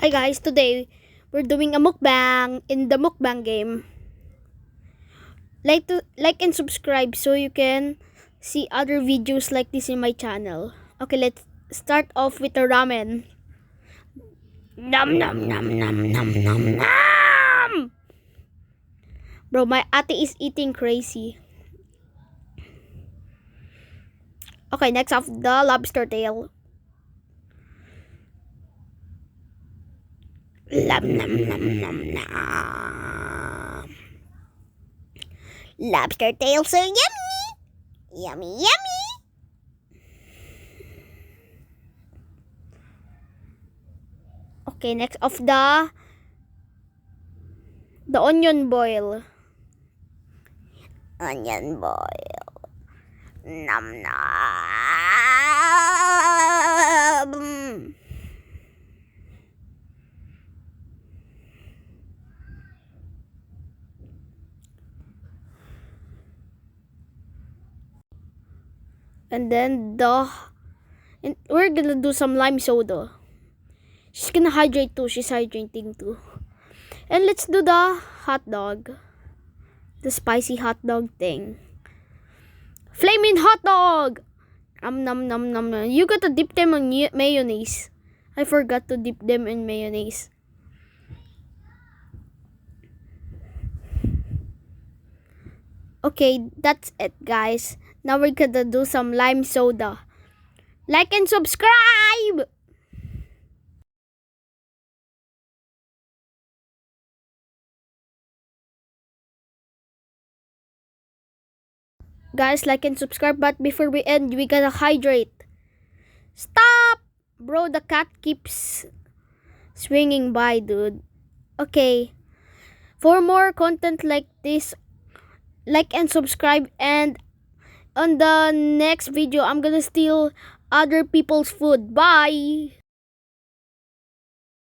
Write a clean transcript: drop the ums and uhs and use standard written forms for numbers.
Hi guys, today we're doing a mukbang in the mukbang game. Like and subscribe so you can see other videos like this in my channel. Okay, let's start off with the ramen. Nom nom nom nom nom nom nom. Bro, my ate is eating crazy. Okay, next off the lobster tail. Nom nom nom nom nom. Lobster tail so yummy. Yummy, yummy. Okay, next of the onion boil. Onion boil. Nom nom. And then we're gonna do some lime soda. She's gonna hydrate too. She's hydrating too. And let's do the hot dog. The spicy hot dog thing. Flaming hot dog! Nom nom nom nom. You gotta dip them in mayonnaise. I forgot to dip them in mayonnaise. Okay, that's it guys. Now we're gonna do some lime soda. Like and subscribe! Guys, like and subscribe, but before we end, we gotta hydrate. Stop! Bro, the cat keeps swinging by, dude. Okay. For more content like this, like and subscribe, and on the next video, I'm gonna steal other people's food. Bye!